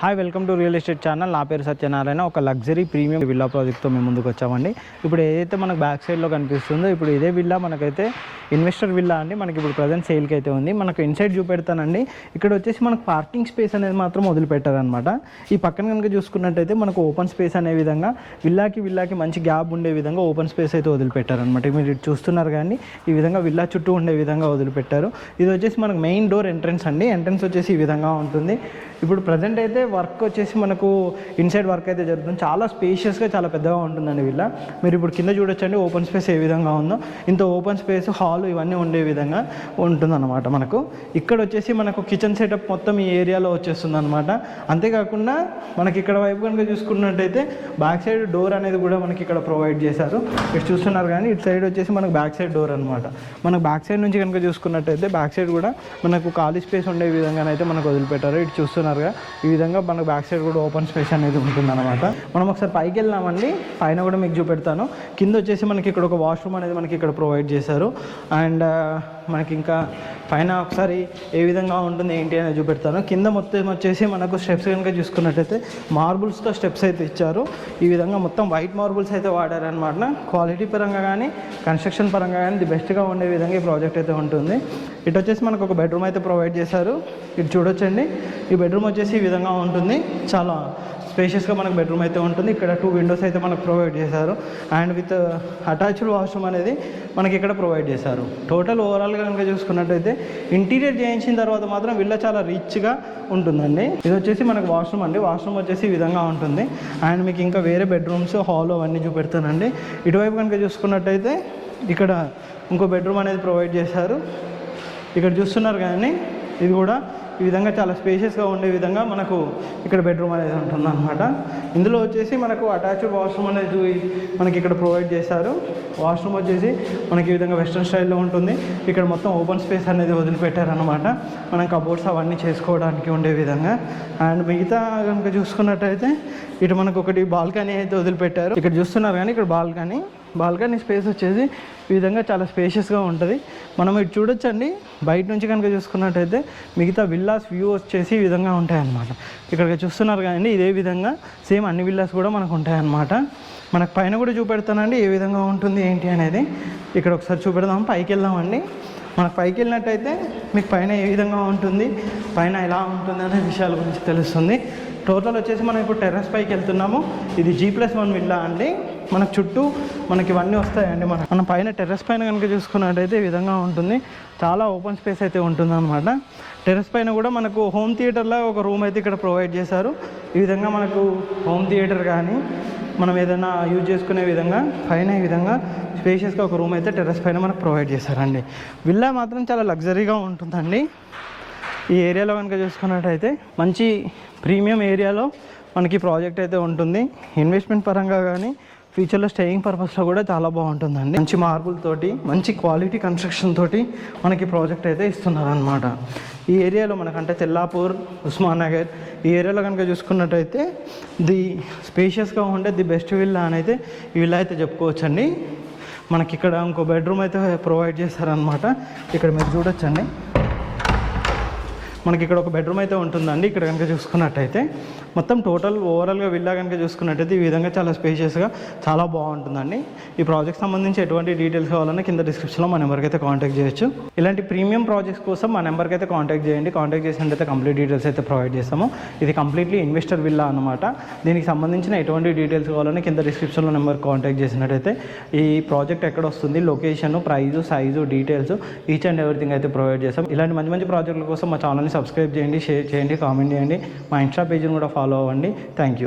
Hi welcome to real estate channel. నా పేరు సత్యనారాయణ. ఒక లగ్జరీ ప్రీమియం విల్లా ప్రాజెక్ట్తో మేము ముందుకు వచ్చామండి. ఇప్పుడు ఏదైతే మనకు బ్యాక్ సైడ్లో కనిపిస్తుందో ఇప్పుడు ఇదే విల్లా మనకైతే ఇన్వెస్టర్ విల్లా అండి. మనకి ఇప్పుడు ప్రజెంట్ సేల్కి అయితే ఉంది. మనకు ఇన్సైడ్ చూపెడతానండి. ఇక్కడ వచ్చేసి మనకు పార్కింగ్ స్పేస్ అనేది మాత్రం వదిలిపెట్టారనమాట. ఈ పక్కన కనుక చూసుకున్నట్టయితే మనకు ఓపెన్ స్పేస్ అనే విధంగా విల్లాకి మంచి గ్యాప్ ఉండే విధంగా ఓపెన్ స్పేస్ అయితే వదిలిపెట్టారనమాట. మీరు ఇటు చూస్తున్నారు కానీ ఈ విధంగా విల్లా చుట్టూ ఉండే విధంగా వదిలిపెట్టారు. ఇది వచ్చేసి మనకు మెయిన్ డోర్ ఎంట్రన్స్ అండి. ఎంట్రన్స్ వచ్చేసి ఈ విధంగా ఉంటుంది. ఇప్పుడు ప్రజెంట్ అయితే వర్క్ వచ్చేసి మనకు ఇన్సైడ్ వర్క్ అయితే జరుగుతుంది. చాలా స్పేషియస్గా చాలా పెద్దగా ఉంటుందండి విల్లా. మీరు ఇప్పుడు కింద చూడొచ్చండి ఓపెన్ స్పేస్ ఏ విధంగా ఉందో. ఇంత ఓపెన్ స్పేస్ హాల్ ఇవన్నీ ఉండే విధంగా ఉంటుందన్నమాట. మనకు ఇక్కడ వచ్చేసి మనకు కిచెన్ సెటప్ మొత్తం ఈ ఏరియాలో వచ్చేస్తుంది అనమాట. అంతేకాకుండా మనకి ఇక్కడ వైపు కనుక చూసుకున్నట్టయితే బ్యాక్ సైడ్ డోర్ అనేది కూడా మనకి ఇక్కడ ప్రొవైడ్ చేశారు. ఇక్కడ చూస్తున్నారు కానీ ఇటు సైడ్ వచ్చేసి మనకు బ్యాక్ సైడ్ డోర్ అనమాట. మనకు బ్యాక్ సైడ్ నుంచి కనుక చూసుకున్నట్టయితే బ్యాక్ సైడ్ కూడా మనకు ఖాళీ స్పేస్ ఉండే విధంగానైతే మనకు వదిలిపెట్టారు. ఇటు చూస్తున్నారుగా ఈ విధంగా మనకు బ్యాక్ సైడ్ కూడా ఓపెన్ స్పేస్ అనేది ఉంటుందన్నమాట. మనం ఒకసారి పైకి వెళ్దామండి. పైన కూడా మీకు చూపెడతాను. కింద వచ్చేసి మనకి ఇక్కడ ఒక వాష్రూమ్ అనేది మనకి ఇక్కడ ప్రొవైడ్ చేశారు. అండ్ మనకి ఇంకా పైన ఒకసారి ఏ విధంగా ఉంటుంది ఏంటి అనేది చూపెడతాను. కింద మొత్తం వచ్చేసి మనకు స్టెప్స్ కనుక చూసుకున్నట్టయితే మార్బుల్స్తో స్టెప్స్ అయితే ఇచ్చారు. ఈ విధంగా మొత్తం వైట్ మార్బుల్స్ అయితే వాడారనమాట. క్వాలిటీ పరంగా కానీ కన్స్ట్రక్షన్ పరంగా కానీ ది బెస్ట్గా ఉండే విధంగా ఈ ప్రాజెక్ట్ అయితే ఉంటుంది. ఇటు వచ్చేసి మనకు ఒక బెడ్రూమ్ అయితే ప్రొవైడ్ చేశారు. ఇటు చూడొచ్చండి. ఈ బెడ్రూమ్ వచ్చేసి ఈ విధంగా ఉంటుంది. చాలా స్పేషియస్గా మనకు బెడ్రూమ్ అయితే ఉంటుంది. ఇక్కడ 2 విండోస్ అయితే మనకు ప్రొవైడ్ చేశారు. అండ్ విత్ అటాచ్డ్ వాష్రూమ్ అనేది మనకి ఇక్కడ ప్రొవైడ్ చేశారు. టోటల్ ఓవరాల్గా కనుక చూసుకున్నట్టయితే ఇంటీరియర్ చేయించిన తర్వాత మాత్రం విల్లా చాలా రిచ్గా ఉంటుందండి. ఇది వచ్చేసి మనకు వాష్రూమ్ అండి. వాష్రూమ్ వచ్చేసి ఈ విధంగా ఉంటుంది. అండ్ మీకు ఇంకా వేరే బెడ్రూమ్స్ హాల్ అవన్నీ చూపెడతానండి. ఇటువైపు కనుక చూసుకున్నట్టయితే ఇక్కడ ఇంకో బెడ్రూమ్ అనేది ప్రొవైడ్ చేశారు. ఇక్కడ చూస్తున్నారు కానీ ఇది కూడా ఈ విధంగా చాలా స్పేషియస్గా ఉండే విధంగా మనకు ఇక్కడ బెడ్రూమ్ అనేది ఉంటుందన్నమాట. ఇందులో వచ్చేసి మనకు అటాచ్డ్ వాష్రూమ్ అనేది మనకి ఇక్కడ ప్రొవైడ్ చేశారు. వాష్రూమ్ వచ్చేసి మనకి ఈ విధంగా వెస్ట్రన్ స్టైల్లో ఉంటుంది. ఇక్కడ మొత్తం ఓపెన్ స్పేస్ అనేది వదిలిపెట్టారనమాట. మనం కబోర్డ్స్ అవన్నీ చేసుకోవడానికి ఉండే విధంగా. అండ్ మిగతా కనుక చూసుకున్నట్టయితే ఇటు మనకు ఒకటి బాల్కనీ అయితే వదిలిపెట్టారు. ఇక్కడ చూస్తున్నారు కానీ ఇక్కడ బాల్కనీ స్పేస్ వచ్చేసి ఈ విధంగా చాలా స్పేషియస్గా ఉంటుంది. మనం ఇటు చూడొచ్చండి. బయట నుంచి కనుక చూసుకున్నట్టయితే మిగతా విల్లాస్ వ్యూ వచ్చేసి ఈ విధంగా ఉంటాయన్నమాట. ఇక్కడ చూస్తున్నారు కానీ ఇదే విధంగా సేమ్ అన్ని విల్లాస్ కూడా మనకు ఉంటాయన్నమాట. మనకు పైన కూడా చూపెడతానండి ఏ విధంగా ఉంటుంది ఏంటి అనేది. ఇక్కడ ఒకసారి చూపెడదాం. పైకి వెళ్దామండి. మనకు పైకి వెళ్ళినట్టయితే మీకు పైన ఏ విధంగా ఉంటుంది, పైన ఎలా ఉంటుంది అనే విషయాల గురించి తెలుస్తుంది. టోటల్ వచ్చేసి మనం ఇప్పుడు టెర్రస్ పైకి వెళ్తున్నాము. ఇది G+1 విల్లా అండి. మనకు చుట్టూ మనకి ఇవన్నీ వస్తాయండి. మనం పైన టెర్రస్ పైన కనుక చూసుకున్నట్టయితే ఈ విధంగా ఉంటుంది. చాలా ఓపెన్ స్పేస్ అయితే ఉంటుందన్నమాట. టెర్రస్ పైన కూడా మనకు హోమ్ థియేటర్లో ఒక రూమ్ అయితే ఇక్కడ ప్రొవైడ్ చేశారు. ఈ విధంగా మనకు హోమ్ థియేటర్ కానీ మనం ఏదైనా యూజ్ చేసుకునే విధంగా పైన ఈ విధంగా స్పేషియస్గా ఒక రూమ్ అయితే టెర్రస్ పైన మనకు ప్రొవైడ్ చేశారండి. విల్లా మాత్రం చాలా లగ్జరీగా ఉంటుందండి. ఈ ఏరియాలో కనుక చూసుకున్నట్టయితే మంచి ప్రీమియం ఏరియాలో మనకి ప్రాజెక్ట్ అయితే ఉంటుంది. ఇన్వెస్ట్మెంట్ పరంగా కానీ ఫ్యూచర్లో స్టేయింగ్ పర్పస్లో కూడా చాలా బాగుంటుందండి. మంచి మార్బుల్ తోటి మంచి క్వాలిటీ కన్స్ట్రక్షన్ తోటి మనకి ప్రాజెక్ట్ అయితే ఇస్తున్నారనమాట. ఈ ఏరియాలో మనకంటే తెల్లాపూర్, ఉస్మాన్ నగర్ ఈ ఏరియాలో కనుక చూసుకున్నట్టయితే ది స్పేషియస్గా ఉండే ది బెస్ట్ విల్లా అని అయితే ఈ విల్లా అయితే చెప్పుకోవచ్చండి. మనకి ఇక్కడ ఇంకో బెడ్రూమ్ అయితే ప్రొవైడ్ చేశారనమాట. ఇక్కడ మీరు చూడొచ్చండి. మనకి ఇక్కడ ఒక బెడ్రూమ్ అయితే ఉంటుందండి. ఇక్కడ కనుక చూసుకున్నట్టయితే మొత్తం టోటల్ ఓవరాల్గా విల్లా కనుక చూసుకున్నట్టయితే ఈ విధంగా చాలా స్పేషియస్గా చాలా బాగుంటుందండి. ఈ ప్రాజెక్ట్ సంబంధించి ఎటువంటి డీటెయిల్స్ కావాలన్నా కింద డిస్క్రిప్షన్లో మా నెంబర్కి అయితే కాంటాక్ట్ చేయొచ్చు. ఇలాంటి ప్రీమియం ప్రాజెక్ట్స్ కోసం మా నెంబర్కి అయితే కాంటాక్ట్ చేయండి. కాంటాక్ట్ చేసినట్టయితే కంప్లీట్ డీటెయిల్స్ అయితే ప్రొవైడ్ చేస్తాము. ఇది కంప్లీట్లీ ఇన్వెస్టర్ విల్లా అనమాట. దీనికి సంబంధించిన ఎటువంటి డీటెయిల్స్ కావాలన్నా కింద డిస్క్రిప్షన్లో నెంబర్ కాంటాక్ట్ చేసినట్టయితే ఈ ప్రాజెక్ట్ ఎక్కడ వస్తుంది, location, price, size, details each and everything అయితే ప్రొవైడ్ చేస్తాం. ఇలాంటి మంచి మంచి ప్రాజెక్టుల కోసం మా ఛానల్ని సబ్స్క్రైబ్ చేయండి, షేర్ చేయండి, కామెంట్ చేయండి. మా ఇన్స్టా పేజ్ని కూడా ఫాలో అవ్వండి. Thank you.